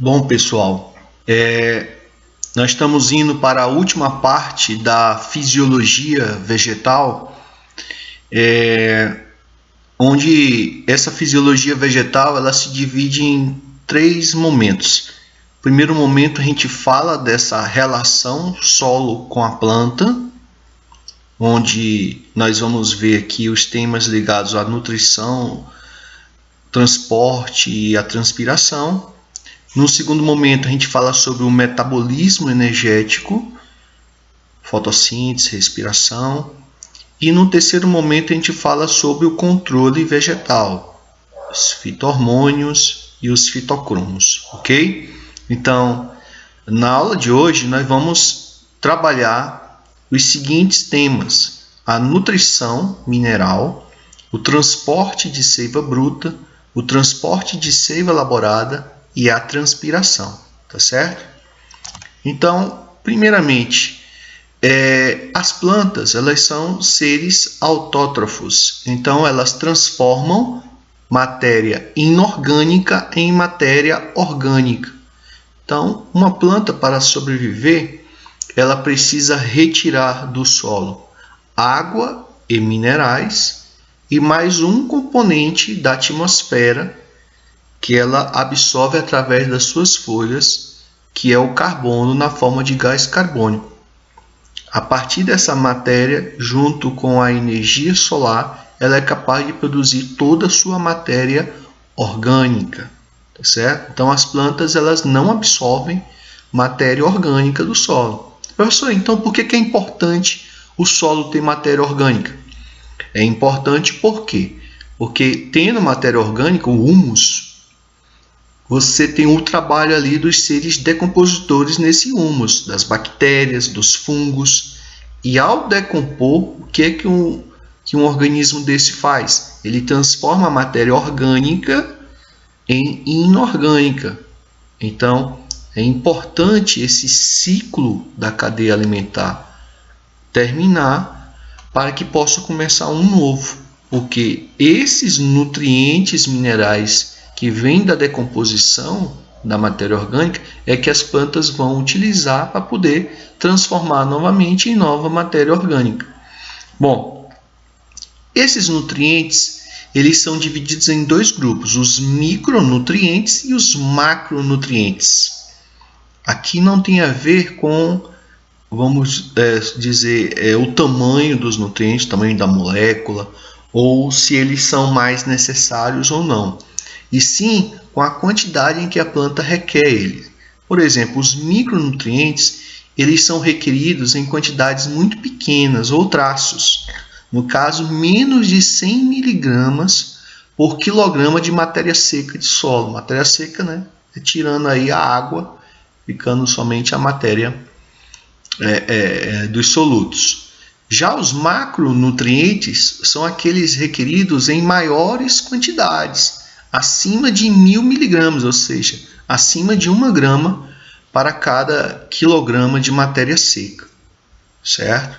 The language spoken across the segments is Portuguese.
Bom, pessoal, nós estamos indo para a última parte da fisiologia vegetal, onde essa fisiologia vegetal ela se divide em 3 momentos. No primeiro momento, a gente fala dessa relação solo com a planta, onde nós vamos ver aqui os temas ligados à nutrição, transporte e à transpiração. No segundo momento, a gente fala sobre o metabolismo energético, fotossíntese, respiração. E no terceiro momento, a gente fala sobre o controle vegetal, os fito-hormônios e os fitocromos, ok? Então, na aula de hoje, nós vamos trabalhar os seguintes temas: a nutrição mineral, o transporte de seiva bruta, o transporte de seiva elaborada e a transpiração, tá certo? Então, primeiramente, as plantas, elas são seres autótrofos, então elas transformam matéria inorgânica em matéria orgânica. Então, uma planta, para sobreviver, ela precisa retirar do solo água e minerais e mais um componente da atmosfera que ela absorve através das suas folhas, que é o carbono na forma de gás carbônico. A partir dessa matéria, junto com a energia solar, ela é capaz de produzir toda a sua matéria orgânica, tá certo? Então as plantas elas não absorvem matéria orgânica do solo. Professor, então por que é importante o solo ter matéria orgânica? É importante por quê? Porque tendo matéria orgânica, o humus, você tem o trabalho ali dos seres decompositores nesse humus, das bactérias, dos fungos. E ao decompor, o que é que um organismo desse faz? Ele transforma a matéria orgânica em inorgânica. Então, é importante esse ciclo da cadeia alimentar terminar para que possa começar um novo. Porque esses nutrientes minerais que vem da decomposição da matéria orgânica é que as plantas vão utilizar para poder transformar novamente em nova matéria orgânica. Bom, esses nutrientes eles são divididos em 2 grupos, os micronutrientes e os macronutrientes. Aqui não tem a ver com, vamos dizer, o tamanho dos nutrientes, o tamanho da molécula, ou se eles são mais necessários ou não, e sim com a quantidade em que a planta requer ele. Por exemplo, os micronutrientes eles são requeridos em quantidades muito pequenas ou traços, no caso menos de 100 miligramas por quilograma de matéria seca de solo. Matéria seca, né? Tirando aí a água, ficando somente a matéria dos solutos. Já os macronutrientes são aqueles requeridos em maiores quantidades, acima de 1000 miligramas, ou seja, acima de 1 grama para cada quilograma de matéria seca, certo?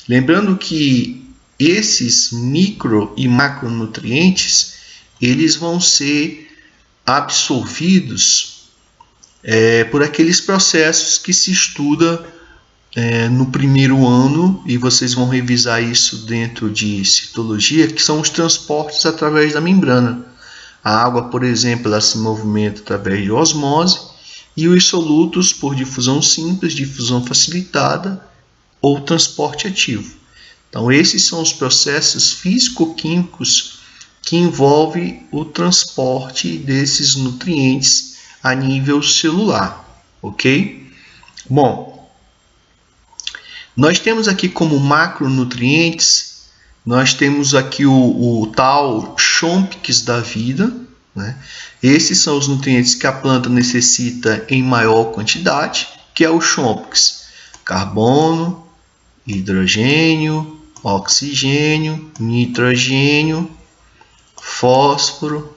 Lembrando que esses micro e macronutrientes eles vão ser absorvidos por aqueles processos que se estuda no primeiro ano, e vocês vão revisar isso dentro de citologia, que são os transportes através da membrana. A água, por exemplo, ela se movimenta através de osmose, e os solutos por difusão simples, difusão facilitada ou transporte ativo. Então, esses são os processos físico-químicos que envolvem o transporte desses nutrientes a nível celular, ok? Bom, nós temos aqui como macronutrientes, nós temos aqui o tal Chompics da vida, né? Esses são os nutrientes que a planta necessita em maior quantidade, que é o Chompics: carbono, hidrogênio, oxigênio, nitrogênio, fósforo,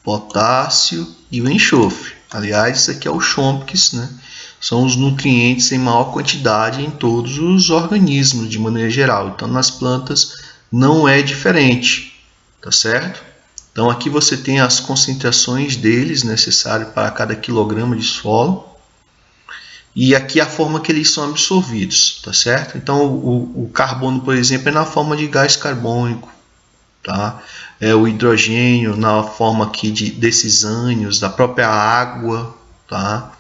potássio e o enxofre. Aliás, isso aqui é o Chompics, né? São os nutrientes em maior quantidade em todos os organismos de maneira geral. Então, nas plantas não é diferente, tá certo? Então aqui você tem as concentrações deles necessárias para cada quilograma de solo. E aqui a forma que eles são absorvidos, tá certo? Então o carbono, por exemplo, é na forma de gás carbônico, tá? O hidrogênio na forma aqui desses ânions, da própria água, tá?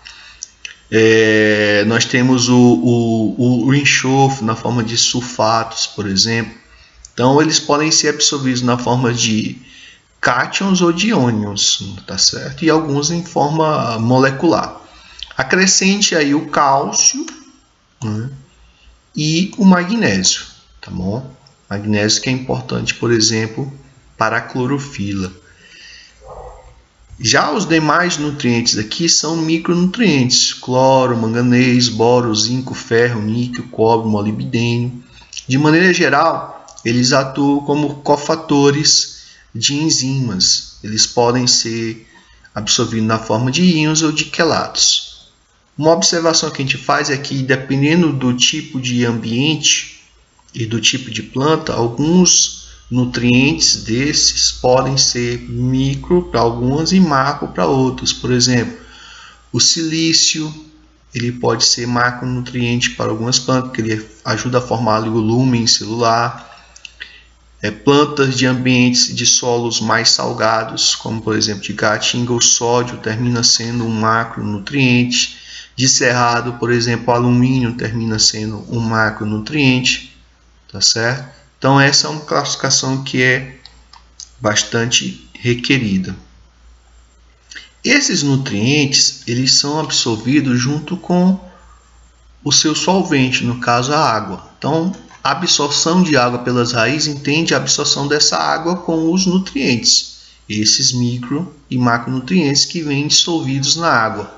Nós temos o enxofre na forma de sulfatos, por exemplo. Então eles podem ser absorvidos na forma de cátions ou de ânions, tá certo? E alguns em forma molecular. Acrescente aí o cálcio, né, e o magnésio, tá bom? Magnésio que é importante, por exemplo, para a clorofila. Já os demais nutrientes aqui são micronutrientes: cloro, manganês, boro, zinco, ferro, níquel, cobre, molibdênio. De maneira geral, eles atuam como cofatores de enzimas. Eles podem ser absorvidos na forma de íons ou de quelatos. Uma observação que a gente faz é que, dependendo do tipo de ambiente e do tipo de planta, alguns nutrientes desses podem ser micro para algumas e macro para outros. Por exemplo, o silício, ele pode ser macronutriente para algumas plantas, porque ele ajuda a formar o lúmen celular. Plantas de ambientes de solos mais salgados, como por exemplo de caatinga, o sódio termina sendo um macronutriente. De cerrado, por exemplo, o alumínio termina sendo um macronutriente, tá certo? Então essa é uma classificação que é bastante requerida. Esses nutrientes, eles são absorvidos junto com o seu solvente, no caso a água. Então, a absorção de água pelas raízes entende a absorção dessa água com os nutrientes, esses micro e macronutrientes que vêm dissolvidos na água.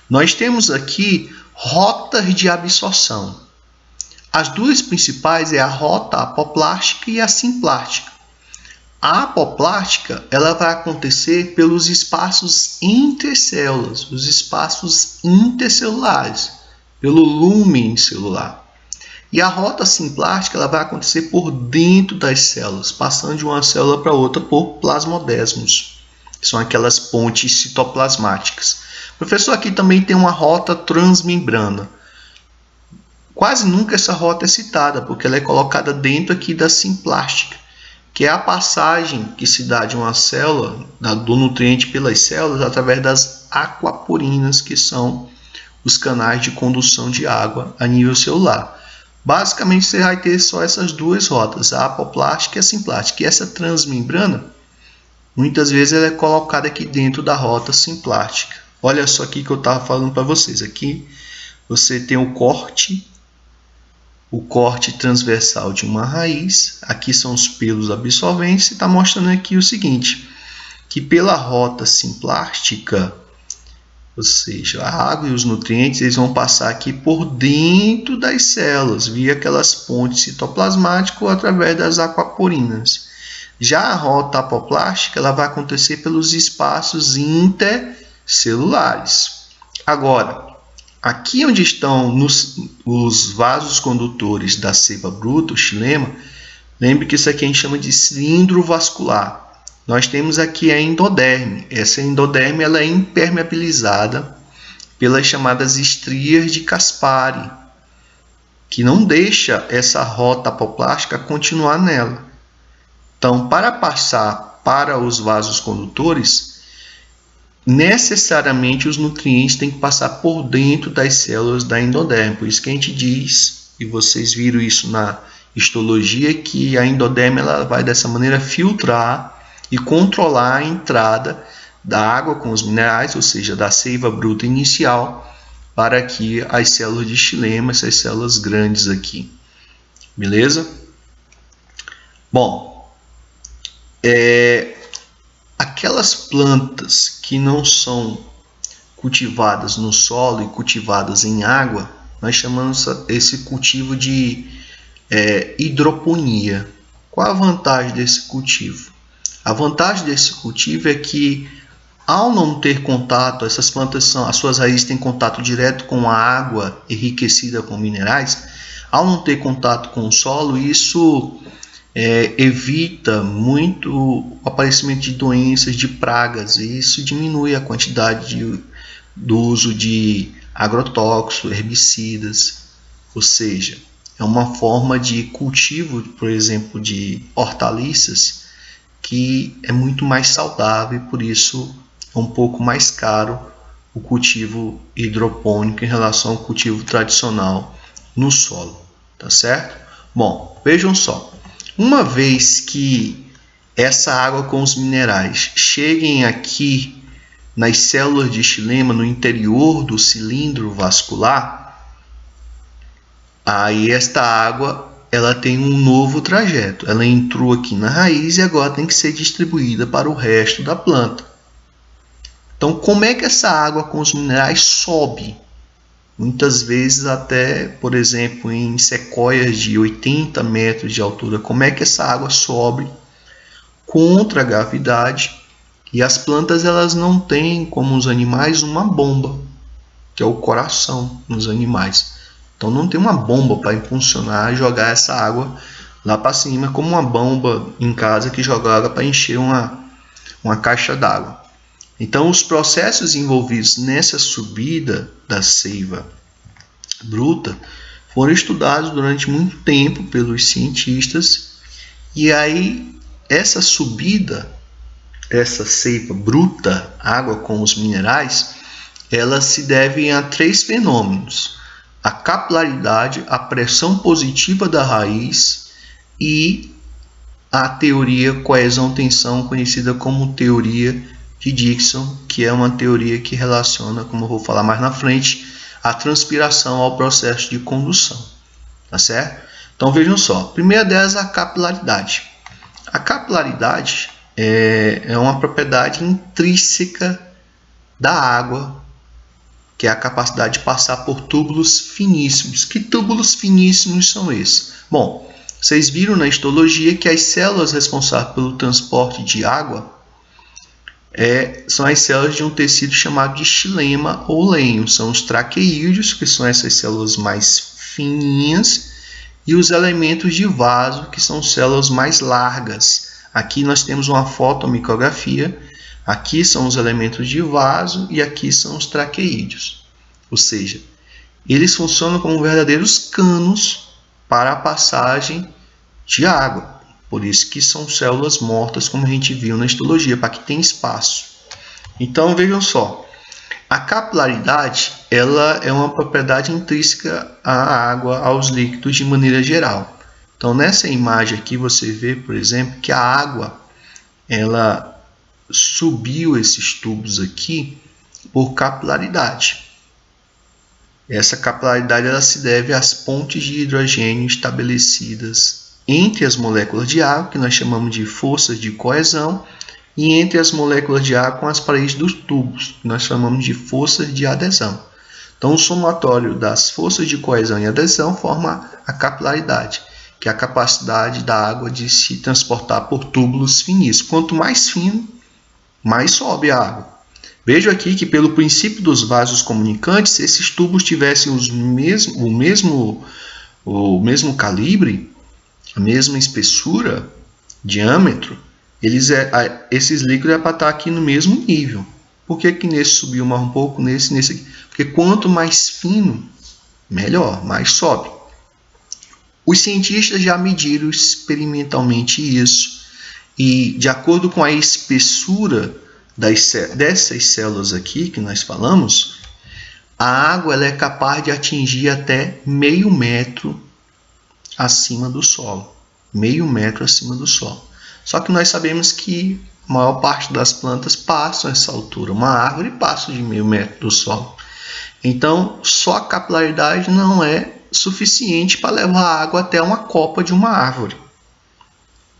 Nós temos aqui rotas de absorção. As duas principais é a rota apoplástica e a simplástica. A apoplástica ela vai acontecer pelos espaços intercélulas, os espaços intercelulares, pelo lúmen celular. E a rota simplástica ela vai acontecer por dentro das células, passando de uma célula para outra por plasmodesmos, que são aquelas pontes citoplasmáticas. Professor, aqui também tem uma rota transmembrana. Quase nunca essa rota é citada, porque ela é colocada dentro aqui da simplástica, que é a passagem que se dá de uma célula, do nutriente pelas células, através das aquaporinas, que são os canais de condução de água a nível celular. Basicamente, você vai ter só essas duas rotas, a apoplástica e a simplástica. E essa transmembrana, muitas vezes, ela é colocada aqui dentro da rota simplástica. Olha só aqui que eu estava falando para vocês. Aqui você tem o corte transversal de uma raiz. Aqui são os pelos absorventes. E está mostrando aqui o seguinte, que pela rota simplástica, ou seja, a água e os nutrientes eles vão passar aqui por dentro das células, via aquelas pontes citoplasmáticas ou através das aquaporinas. Já a rota apoplástica ela vai acontecer pelos espaços intercelulares. Agora, aqui onde estão os vasos condutores da seiva bruta, o xilema, lembre que isso aqui a gente chama de cilindro vascular. Nós temos aqui a endoderme. Essa endoderme ela é impermeabilizada pelas chamadas estrias de Caspari, que não deixa essa rota apoplástica continuar nela. Então, para passar para os vasos condutores, necessariamente os nutrientes têm que passar por dentro das células da endoderme. Por isso que a gente diz, e vocês viram isso na histologia, que a endoderme ela vai dessa maneira filtrar e controlar a entrada da água com os minerais, ou seja, da seiva bruta inicial, para que as células de xilema, essas células grandes aqui. Beleza? Bom, aquelas plantas que não são cultivadas no solo e cultivadas em água, nós chamamos esse cultivo de hidroponia. Qual a vantagem desse cultivo? A vantagem desse cultivo é que, ao não ter contato, essas plantas as suas raízes têm contato direto com a água enriquecida com minerais. Ao não ter contato com o solo, isso evita muito o aparecimento de doenças, de pragas, e isso diminui a quantidade do uso de agrotóxicos, herbicidas, ou seja, é uma forma de cultivo, por exemplo, de hortaliças, que é muito mais saudável e por isso é um pouco mais caro o cultivo hidropônico em relação ao cultivo tradicional no solo, tá certo? Bom, vejam só, uma vez que essa água com os minerais cheguem aqui nas células de xilema no interior do cilindro vascular, aí esta água ela tem um novo trajeto. Ela entrou aqui na raiz e agora tem que ser distribuída para o resto da planta. Então, como é que essa água com os minerais sobe? Muitas vezes até, por exemplo, em sequoias de 80 metros de altura, como é que essa água sobe contra a gravidade? E as plantas elas não têm, como os animais, uma bomba, que é o coração nos animais. Então não tem uma bomba para impulsionar e jogar essa água lá para cima, como uma bomba em casa que joga água para encher uma caixa d'água. Então os processos envolvidos nessa subida da seiva bruta foram estudados durante muito tempo pelos cientistas, e aí essa subida, essa seiva bruta, água com os minerais, ela se deve a 3 fenômenos: a capilaridade, a pressão positiva da raiz e a teoria coesão-tensão, conhecida como teoria de Dickson, que é uma teoria que relaciona, como eu vou falar mais na frente, a transpiração ao processo de condução, tá certo? Então vejam só, a primeira delas é a capilaridade. A capilaridade é uma propriedade intrínseca da água, que é a capacidade de passar por túbulos finíssimos. Que túbulos finíssimos são esses? Bom, vocês viram na histologia que as células responsáveis pelo transporte de água são as células de um tecido chamado de xilema ou lenho. São os traqueídeos, que são essas células mais fininhas, e os elementos de vaso, que são células mais largas. Aqui nós temos uma fotomicrografia. Aqui são os elementos de vaso e aqui são os traqueídeos. Ou seja, eles funcionam como verdadeiros canos para a passagem de água. Por isso que são células mortas, como a gente viu na histologia, para que tenha espaço. Então vejam só, a capilaridade ela é uma propriedade intrínseca à água, aos líquidos de maneira geral. Então nessa imagem aqui você vê, por exemplo, que a água ela subiu esses tubos aqui por capilaridade. Essa capilaridade ela se deve às pontes de hidrogênio estabelecidas entre as moléculas de água, que nós chamamos de forças de coesão, e entre as moléculas de água com as paredes dos tubos, que nós chamamos de forças de adesão. Então, o somatório das forças de coesão e adesão forma a capilaridade, que é a capacidade da água de se transportar por túbulos finíssimos. Quanto mais fino, mais sobe a água. Vejo aqui que, pelo princípio dos vasos comunicantes, se esses tubos tivessem o mesmo calibre, a mesma espessura, diâmetro, esses líquidos é para estar aqui no mesmo nível. Por que nesse subiu mais um pouco, nesse aqui? Porque quanto mais fino, melhor, mais sobe. Os cientistas já mediram experimentalmente isso, e de acordo com a espessura dessas células aqui que nós falamos, a água ela é capaz de atingir até meio metro acima do solo. Meio metro acima do solo. Só que nós sabemos que a maior parte das plantas passam essa altura. Uma árvore passa de meio metro do solo. Então, só a capilaridade não é suficiente para levar a água até uma copa de uma árvore.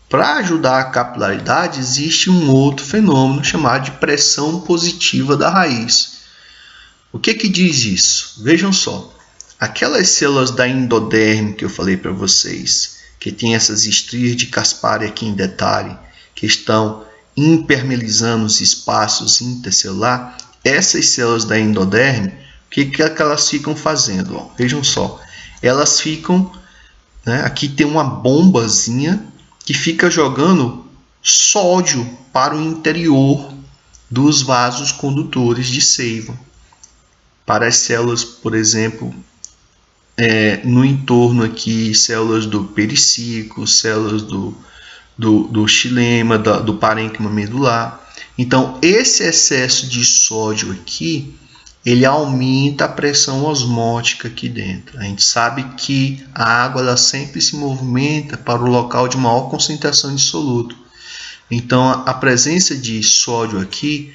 Para ajudar a capilaridade, existe um outro fenômeno chamado de pressão positiva da raiz. O que diz isso? Vejam só, aquelas células da endoderme que eu falei para vocês, que tem essas estrias de Caspari aqui em detalhe, que estão impermeabilizando os espaços intercelular, essas células da endoderme, o que elas ficam fazendo? Vejam só, elas ficam, aqui tem uma bombazinha, que fica jogando sódio para o interior dos vasos condutores de seiva. Para as células, por exemplo, no entorno aqui, células do periciclo, células do xilema, do parênquima medular. Então, esse excesso de sódio aqui, ele aumenta a pressão osmótica aqui dentro. A gente sabe que a água ela sempre se movimenta para o local de maior concentração de soluto. Então, a presença de sódio aqui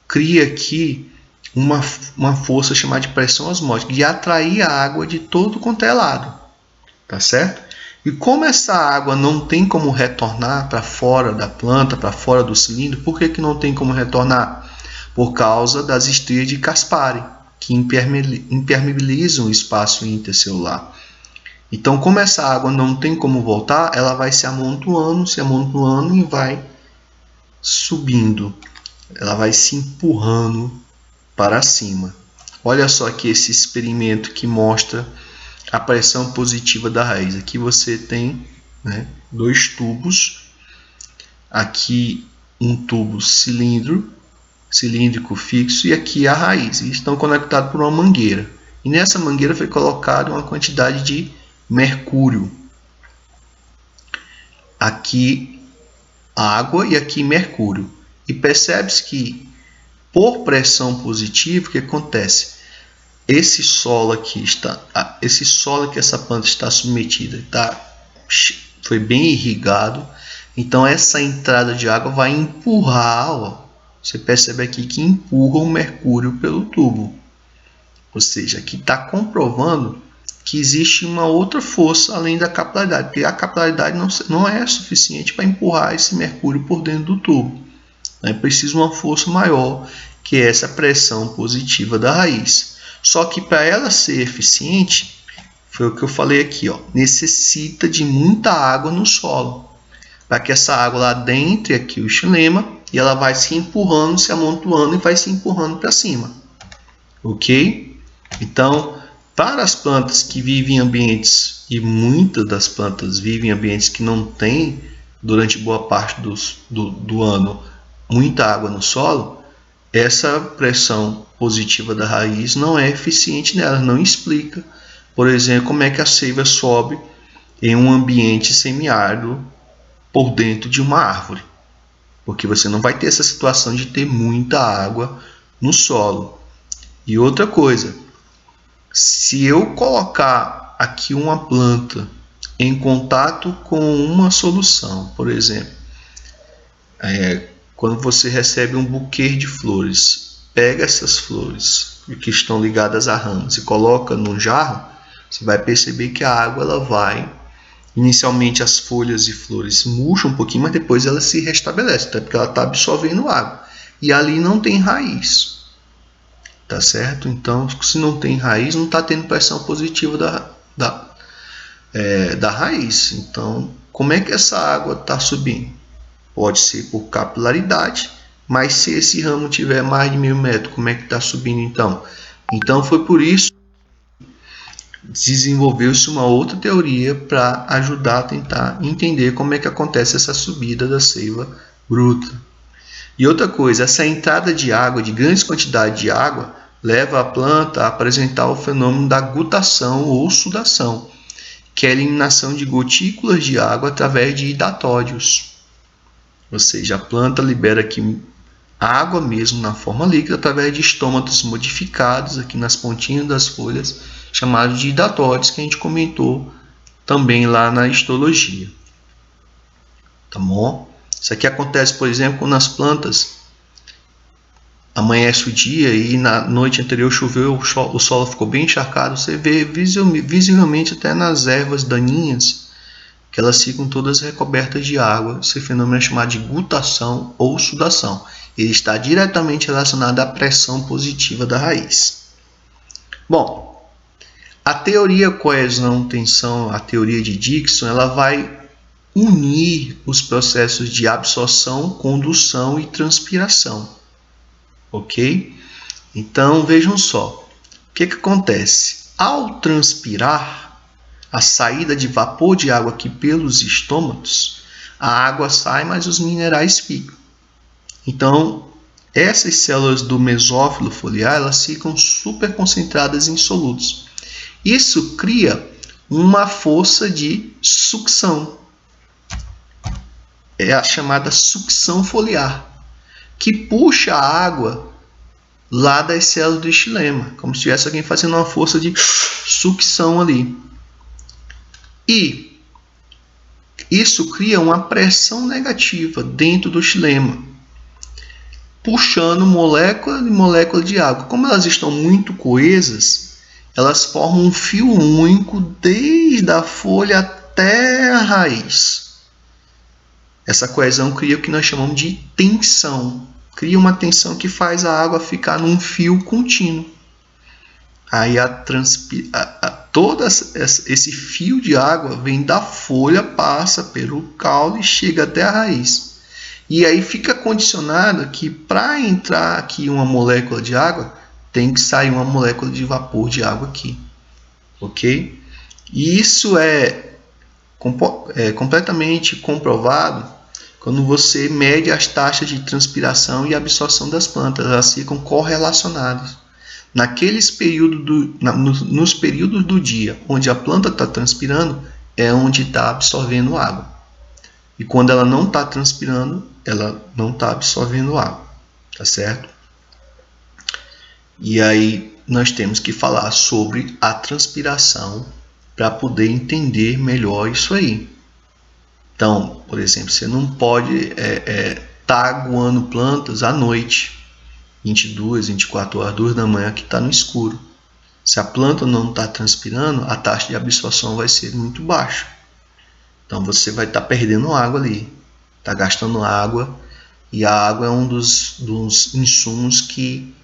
cria aqui uma força chamada de pressão osmótica, de atrair a água de todo quanto é lado, tá certo? E como essa água não tem como retornar para fora da planta, para fora do cilindro, por que não tem como retornar? Por causa das estrias de Caspari, que impermeabilizam o espaço intercelular. Então, como essa água não tem como voltar, ela vai se amontoando e vai subindo. Ela vai se empurrando para cima. Olha só aqui esse experimento que mostra a pressão positiva da raiz. Aqui você tem, né, 2 tubos. Aqui um tubo cilíndrico fixo e aqui a raiz. Eles estão conectados por uma mangueira. E nessa mangueira foi colocada uma quantidade de mercúrio. Aqui água e aqui mercúrio. E percebe-se que por pressão positiva, o que acontece? Esse solo aqui essa planta está submetida, foi bem irrigado. Então essa entrada de água vai empurrar, você percebe aqui que empurra o mercúrio pelo tubo. Ou seja, aqui está comprovando que existe uma outra força além da capilaridade, porque a capilaridade não é suficiente para empurrar esse mercúrio por dentro do tubo. É preciso uma força maior, que é essa pressão positiva da raiz. Só que para ela ser eficiente, foi o que eu falei aqui, necessita de muita água no solo, para que essa água lá adentre aqui o xilema e ela vai se empurrando, se amontoando e vai se empurrando para cima. Ok? Então, para as plantas que vivem em ambientes, e muitas das plantas vivem em ambientes que não tem, durante boa parte do ano, muita água no solo, essa pressão positiva da raiz não é eficiente nela, não explica, por exemplo, como é que a seiva sobe em um ambiente semiárido por dentro de uma árvore, porque você não vai ter essa situação de ter muita água no solo. E outra coisa, se eu colocar aqui uma planta em contato com uma solução, por exemplo, quando você recebe um buquê de flores, pega essas flores que estão ligadas a ramos e coloca num jarro, você vai perceber que a água ela vai, inicialmente as folhas e flores murcham um pouquinho, mas depois ela se restabelece, até porque ela está absorvendo água. E ali não tem raiz, tá certo? Então, se não tem raiz, não está tendo pressão positiva da raiz. Então, como é que essa água está subindo? Pode ser por capilaridade, mas se esse ramo tiver mais de 1000 metros, como é que está subindo então? Então foi por isso que desenvolveu-se uma outra teoria para ajudar a tentar entender como é que acontece essa subida da seiva bruta. E outra coisa, essa entrada de água, de grandes quantidades de água, leva a planta a apresentar o fenômeno da gutação ou sudação, que é a eliminação de gotículas de água através de hidatódios. Ou seja, a planta libera aqui água mesmo na forma líquida através de estômatos modificados aqui nas pontinhas das folhas, chamados de hidatódios, que a gente comentou também lá na histologia. Tá bom? Isso aqui acontece, por exemplo, quando as plantas amanhece o dia e na noite anterior choveu, o solo ficou bem encharcado, você vê visivelmente até nas ervas daninhas que elas ficam todas recobertas de água. Esse fenômeno é chamado de gutação ou sudação. Ele está diretamente relacionado à pressão positiva da raiz. Bom, a teoria coesão-tensão, a teoria de Dickson, ela vai unir os processos de absorção, condução e transpiração. Ok? Então, vejam só. O que acontece? Ao transpirar, a saída de vapor de água aqui pelos estômatos, A água sai, mas os minerais ficam. Então, essas células do mesófilo foliar, elas ficam super concentradas em solutos. Isso cria uma força de sucção. É a chamada sucção foliar, que puxa a água lá das células do xilema, como se tivesse alguém fazendo uma força de sucção ali. E isso cria uma pressão negativa dentro do xilema, puxando molécula e molécula de água. Como elas estão muito coesas, elas formam um fio único desde a folha até a raiz. Essa coesão cria o que nós chamamos de tensão. Cria uma tensão que faz a água ficar num fio contínuo. Aí todo esse fio de água vem da folha, passa pelo caule e chega até a raiz. E aí fica condicionado que para entrar aqui uma molécula de água, tem que sair uma molécula de vapor de água aqui. Ok? E isso é completamente comprovado quando você mede as taxas de transpiração e absorção das plantas. Elas ficam correlacionadas. Nos períodos do dia onde a planta está transpirando, é onde está absorvendo água. E quando ela não está transpirando, ela não está absorvendo água. Tá certo? E aí nós temos que falar sobre a transpiração para poder entender melhor isso aí. Então, por exemplo, você não pode estar aguando plantas à noite, 22, 24 horas, 2 da manhã, que está no escuro. Se a planta não está transpirando, a taxa de absorção vai ser muito baixa. Então você vai estar perdendo água ali, está gastando água, e a água é um dos insumos que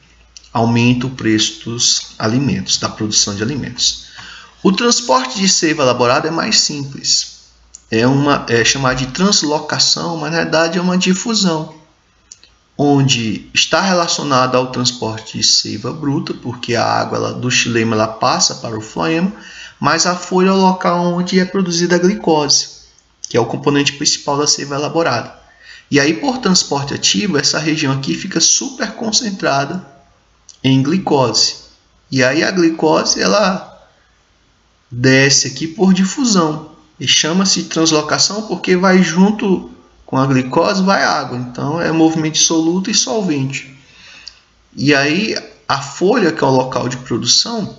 aumenta o preço dos alimentos, da produção de alimentos. O transporte de seiva elaborada é mais simples. É chamado de translocação, mas na verdade é uma difusão, onde está relacionada ao transporte de seiva bruta, porque a água do xilema ela passa para o floema, mas a folha é o local onde é produzida a glicose, que é o componente principal da seiva elaborada. E aí, por transporte ativo, essa região aqui fica super concentrada em glicose. E aí a glicose ela desce aqui por difusão. E chama-se translocação porque vai junto com a glicose, vai água. Então é movimento de soluto e solvente. E aí a folha, que é o local de produção,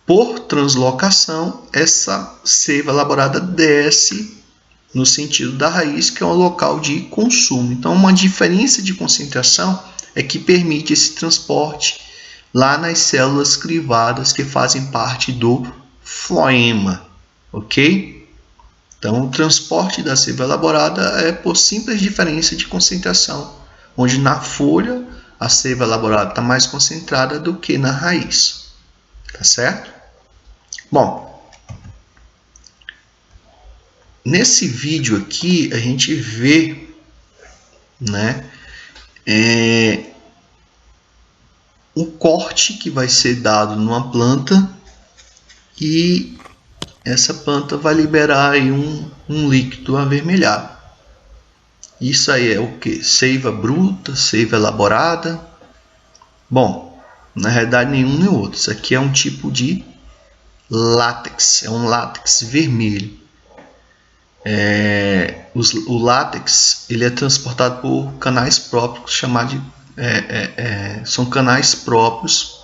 por translocação, essa seiva elaborada desce no sentido da raiz, que é o local de consumo. Então uma diferença de concentração é que permite esse transporte lá nas células crivadas que fazem parte do floema, ok? Então, o transporte da seiva elaborada é por simples diferença de concentração, onde na folha a seiva elaborada está mais concentrada do que na raiz, tá certo? Bom, nesse vídeo aqui a gente vê, né, o corte que vai ser dado numa planta e essa planta vai liberar aí um líquido avermelhado. Isso aí é o que? Seiva bruta, seiva elaborada? Bom, na realidade nenhum nem outro. Isso aqui é um tipo de látex, é um látex vermelho. O látex ele é transportado por canais próprios, chamados são canais próprios,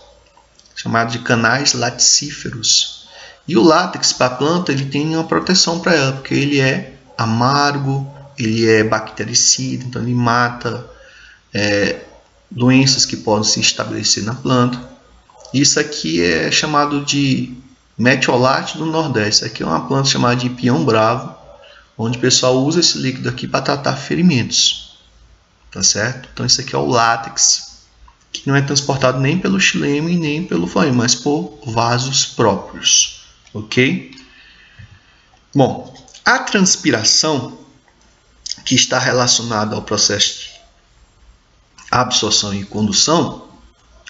chamados de canais laticíferos. E o látex para a planta ele tem uma proteção para ela, porque ele é amargo, ele é bactericida, então ele mata doenças que podem se estabelecer na planta. Isso aqui é chamado de metiolate do Nordeste. Isso aqui é uma planta chamada de peão bravo, onde o pessoal usa esse líquido aqui para tratar ferimentos. Tá certo? Então isso aqui é o látex, que não é transportado nem pelo xilema e nem pelo floema, mas por vasos próprios. Ok? Bom, a transpiração, que está relacionada ao processo de absorção e condução,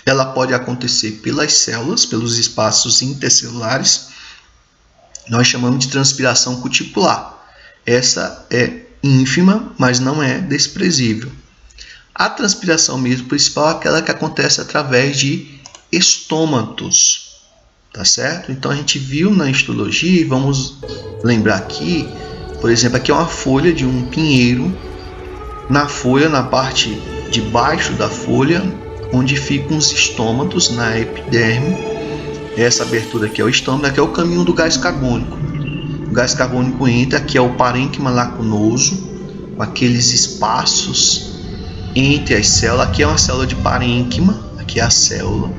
ela pode acontecer pelas células, pelos espaços intercelulares. Nós chamamos de transpiração cuticular. essa é ínfima, mas não é desprezível. A transpiração mesmo principal é aquela que acontece através de estômatos, tá certo? Então a gente viu na histologia, e vamos lembrar aqui, por exemplo, aqui é uma folha de um pinheiro. Na folha, na parte de baixo da folha, onde ficam os estômatos, na epiderme, essa abertura aqui é o estômago, aqui é o caminho do gás carbônico. O gás carbônico entra, aqui é o parênquima lacunoso, com aqueles espaços entre as células. Aqui é uma célula de parênquima, aqui é a célula.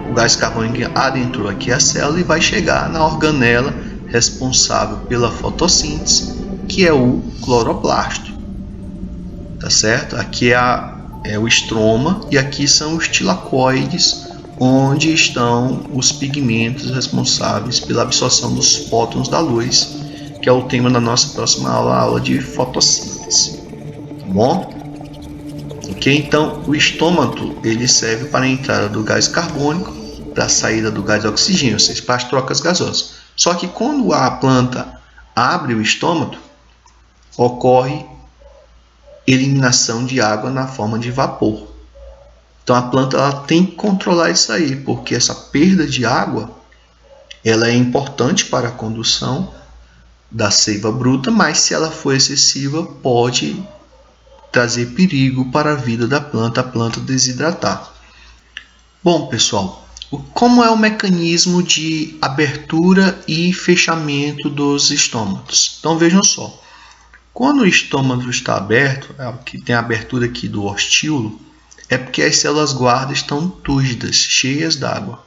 O gás carbônico adentrou aqui a célula e vai chegar na organela responsável pela fotossíntese, que é o cloroplasto. Tá certo? Aqui é o estroma e aqui são os tilacoides, onde estão os pigmentos responsáveis pela absorção dos fótons da luz, que é o tema da nossa próxima aula, a aula de fotossíntese. Tá bom? Ok? Então, o estômato ele serve para a entrada do gás carbônico, para a saída do gás oxigênio, ou seja, para as trocas gasosas. Só que quando a planta abre o estômato, ocorre eliminação de água na forma de vapor. Então a planta ela tem que controlar isso aí, porque essa perda de água ela é importante para a condução da seiva bruta, mas se ela for excessiva pode trazer perigo para a vida da planta, a planta desidratar. Bom, pessoal, como é o mecanismo de abertura e fechamento dos estômatos? Então vejam só. Quando o estômago está aberto, que tem a abertura aqui do ostíolo, é porque as células guarda estão túrgidas, cheias d'água.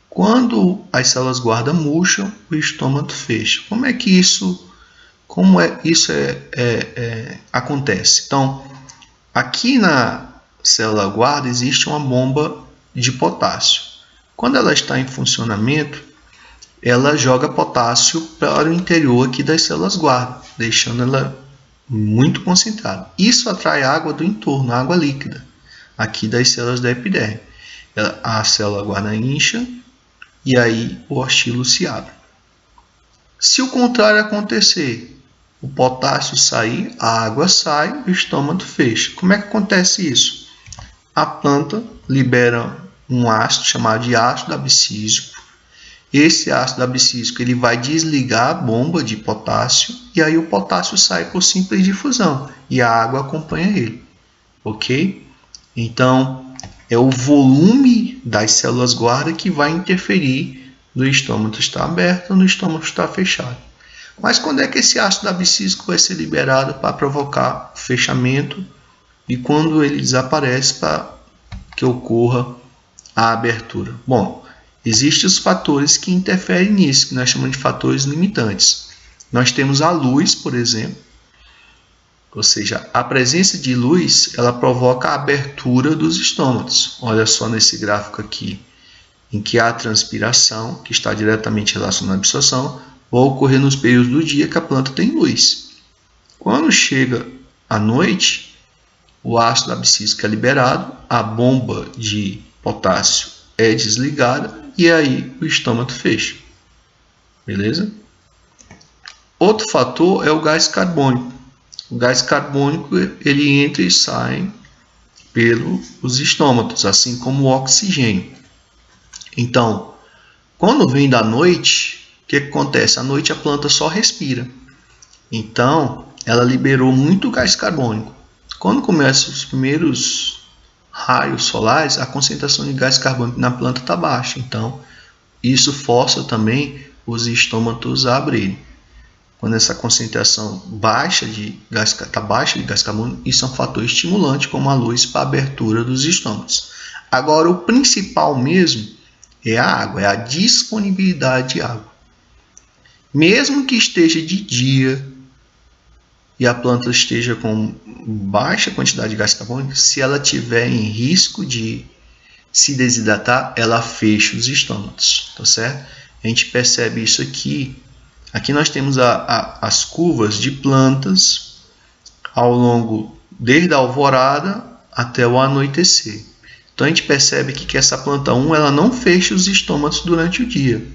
Quando as células guarda murcham, o estômago fecha. Como é que isso acontece? Então, aqui na célula guarda existe uma bomba de potássio. Quando ela está em funcionamento, ela joga potássio para o interior aqui das células guarda, deixando ela muito concentrada. Isso atrai água do entorno, água líquida, aqui das células da epiderme. A célula guarda incha e aí o ostíolo se abre. Se o contrário acontecer, o potássio sair, a água sai, o estômago fecha. Como é que acontece isso? A planta libera um ácido chamado de ácido abscísico. Esse ácido abscísico ele vai desligar a bomba de potássio e aí o potássio sai por simples difusão e a água acompanha ele, ok? Então é o volume das células guarda que vai interferir no estômago estar aberto ou no estômago estar fechado. Mas quando é que esse ácido abscísico vai ser liberado para provocar o fechamento e quando ele desaparece para que ocorra a abertura? Bom, existem os fatores que interferem nisso, que nós chamamos de fatores limitantes. Nós temos a luz, por exemplo, ou seja, a presença de luz ela provoca a abertura dos estômatos. Olha só nesse gráfico aqui, em que há transpiração, que está diretamente relacionada à absorção, vai ocorrer nos períodos do dia que a planta tem luz. Quando chega à noite, o ácido abscísico é liberado, a bomba de potássio é desligada e aí o estômago fecha. Beleza? Outro fator é o gás carbônico. O gás carbônico ele entra e sai pelos estômatos, assim como o oxigênio. Então, quando vem da noite, o que acontece? À noite a planta só respira. Então, ela liberou muito gás carbônico. Quando começam os primeiros raios solares, a concentração de gás carbônico na planta está baixa. Então, isso força também os estômatos a abrirem. Quando essa concentração está baixa de gás carbônico, isso é um fator estimulante, como a luz, para a abertura dos estômatos. Agora, o principal mesmo é a água, é a disponibilidade de água. Mesmo que esteja de dia e a planta esteja com baixa quantidade de gás carbônico, se ela tiver em risco de se desidratar, ela fecha os estômatos, tá certo? A gente percebe isso aqui. Aqui nós temos as curvas de plantas ao longo, desde a alvorada até o anoitecer. Então a gente percebe aqui que essa planta 1 ela não fecha os estômatos durante o dia.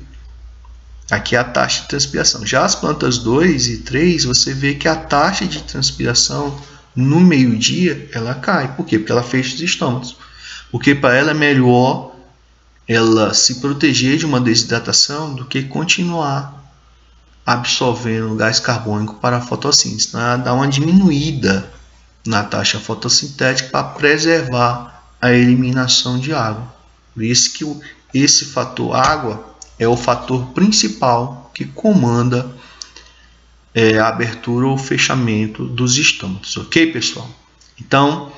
Aqui é a taxa de transpiração. Já as plantas 2 e 3, você vê que a taxa de transpiração no meio-dia ela cai. Por quê? Porque ela fecha os estômagos. Porque para ela é melhor ela se proteger de uma desidratação do que continuar absorvendo gás carbônico para a fotossíntese. Então, ela dá uma diminuída na taxa fotossintética para preservar a eliminação de água. Por isso que esse fator água é o fator principal que comanda a abertura ou fechamento dos estômagos. Ok, pessoal? Então,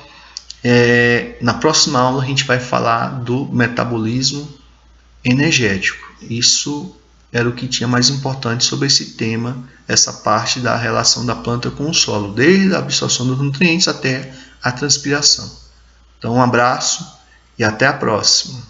na próxima aula a gente vai falar do metabolismo energético. Isso era o que tinha mais importante sobre esse tema, essa parte da relação da planta com o solo, desde a absorção dos nutrientes até a transpiração. Então, um abraço e até a próxima.